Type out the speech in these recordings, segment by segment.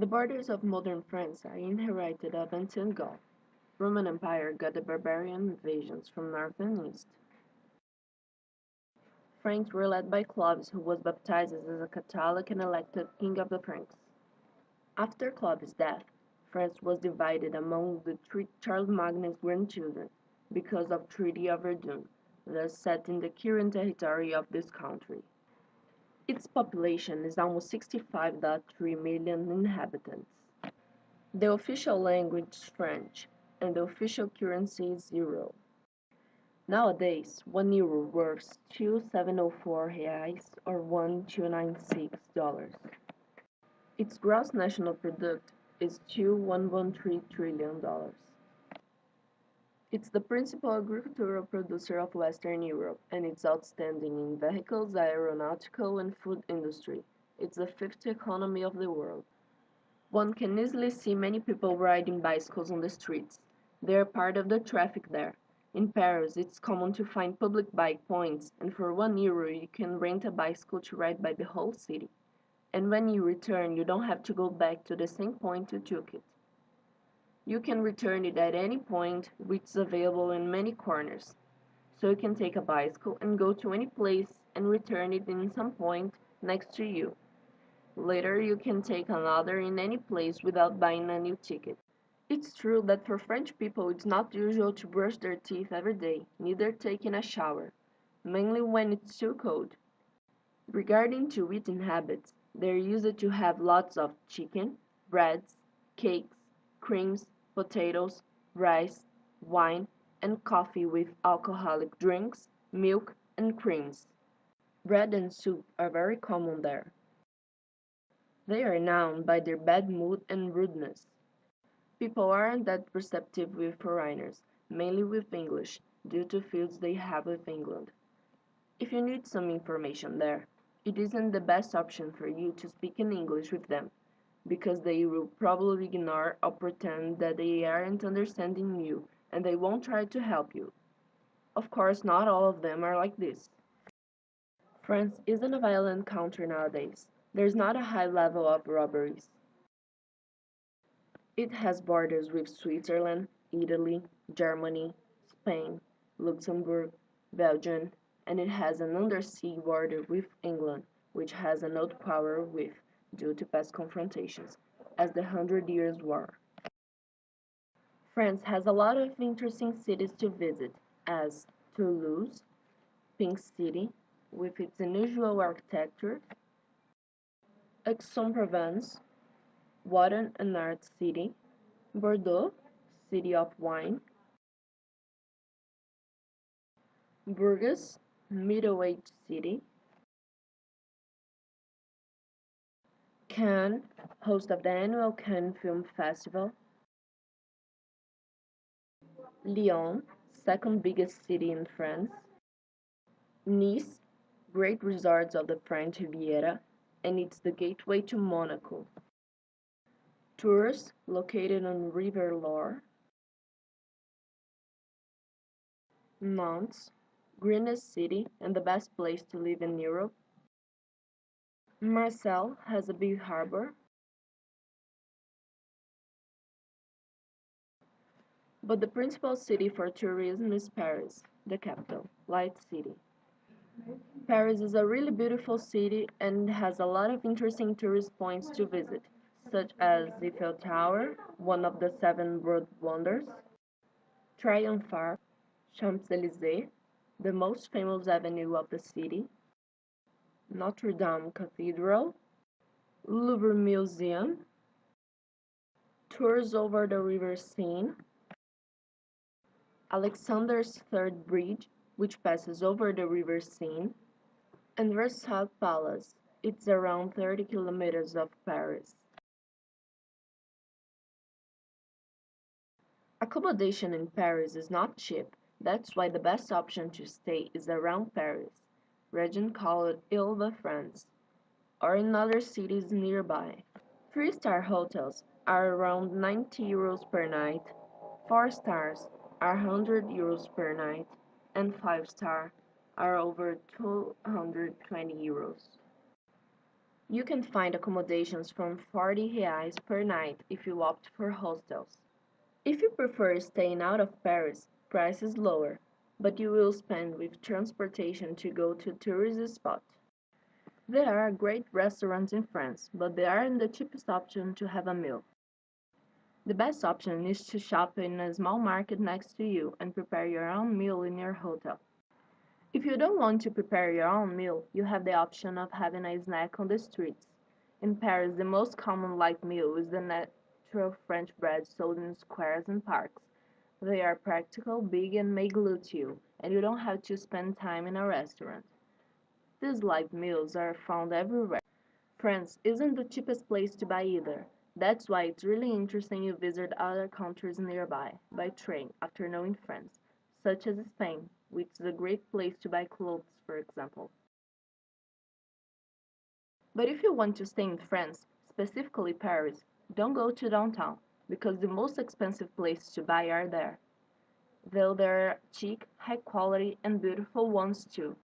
The borders of modern France are inherited of ancient Gaul. Roman Empire got the barbarian invasions from north and east. Franks were led by Clovis, who was baptized as a Catholic and elected king of the Franks. After Clovis' death, France was divided among the three Charlemagne's grandchildren because of Treaty of Verdun, thus set in the current territory of this country. Its population is almost 65.3 million inhabitants. The official language is French, and the official currency is euro. Nowadays, 1 euro worth 2,704 reais or $1,296. Its gross national product is $2,113 trillion. It's the principal agricultural producer of Western Europe, and it's outstanding in vehicles, aeronautical, and food industry. It's the fifth economy of the world. One can easily see many people riding bicycles on the streets. They are part of the traffic there. In Paris, it's common to find public bike points, and for 1 euro you can rent a bicycle to ride by the whole city. And when you return, you don't have to go back to the same point you took it. You can return it at any point, which is available in many corners. So you can take a bicycle and go to any place and return it in some point next to you. Later, you can take another in any place without buying a new ticket. It's true that for French people it's not usual to brush their teeth every day, neither taking a shower, mainly when it's too cold. Regarding to eating habits, they're used to have lots of chicken, breads, cakes, creams, potatoes, rice, wine, and coffee with alcoholic drinks, milk, and creams. Bread and soup are very common there. They are known by their bad mood and rudeness. People aren't that receptive with foreigners, mainly with English, due to feuds they have with England. If you need some information there, it isn't the best option for you to speak in English with them, because they will probably ignore or pretend that they aren't understanding you and they won't try to help you. Of course, not all of them are like this. France isn't a violent country nowadays. There's not a high level of robberies. It has borders with Switzerland, Italy, Germany, Spain, Luxembourg, Belgium, and it has an undersea border with England, which has an old quarrel with due to past confrontations, as the Hundred Years' War. France has a lot of interesting cities to visit, as Toulouse, Pink City, with its unusual architecture, Aix-en-Provence, Water and Art City, Bordeaux, City of Wine, Bourges, Middle-aged City, Cannes, host of the annual Cannes Film Festival, Lyon, second biggest city in France, Nice, great resorts of the French Riviera, and it's the gateway to Monaco. Tours, located on River Loire, Nantes, greenest city and the best place to live in Europe. Marseille has a big harbor, but the principal city for tourism is Paris, the capital, Light City. Paris is a really beautiful city and has a lot of interesting tourist points to visit, such as the Eiffel Tower, one of the seven world wonders, Triumph Arch, Champs-Élysées, the most famous avenue of the city, Notre Dame Cathedral, Louvre Museum, tours over the river Seine, Alexander's Third Bridge, which passes over the river Seine, and Versailles Palace. It's around 30 kilometers of Paris. Accommodation in Paris is not cheap. That's why the best option to stay is around Paris, region called Ile-de-France, or in other cities nearby. 3-star hotels are around 90 euros per night, 4 stars are 100 euros per night, and 5-star are over 220 euros. You can find accommodations from 40 reais per night if you opt for hostels. If you prefer staying out of Paris, price is lower, but you will spend with transportation to go to tourist spots. There are great restaurants in France, but they aren't the cheapest option to have a meal. The best option is to shop in a small market next to you and prepare your own meal in your hotel. If you don't want to prepare your own meal, you have the option of having a snack on the streets. In Paris, the most common light meal is the natural French bread sold in squares and parks. They are practical, big, and may glut you, and you don't have to spend time in a restaurant. These light meals are found everywhere. France isn't the cheapest place to buy either. That's why it's really interesting you visit other countries nearby by train after knowing France, such as Spain, which is a great place to buy clothes, for example. But if you want to stay in France, specifically Paris, don't go to downtown, because the most expensive places to buy are there, though there are chic, high quality, and beautiful ones too.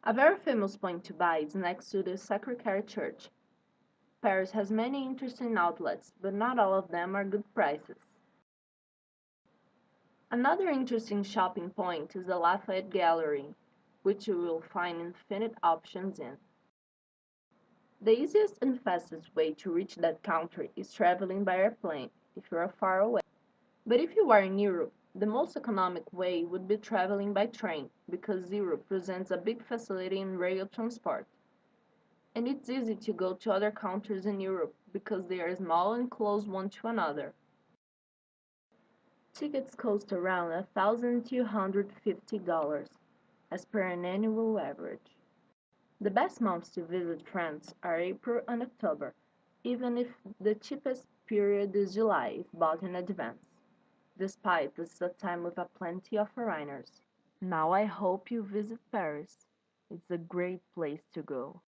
A very famous point to buy is next to the Sacré-Cœur Church. Paris has many interesting outlets, but not all of them are good prices. Another interesting shopping point is the Lafayette Gallery, which you will find infinite options in. The easiest and fastest way to reach that country is traveling by airplane if you are far away. But if you are in Europe, the most economic way would be traveling by train because Europe presents a big facility in rail transport. And it's easy to go to other countries in Europe because they are small and close one to another. Tickets cost around $1,250 as per an annual average. The best months to visit France are April and October, even if the cheapest period is July if bought in advance. Despite this is a time with a plenty of foreigners. Now I hope you visit Paris. It's a great place to go.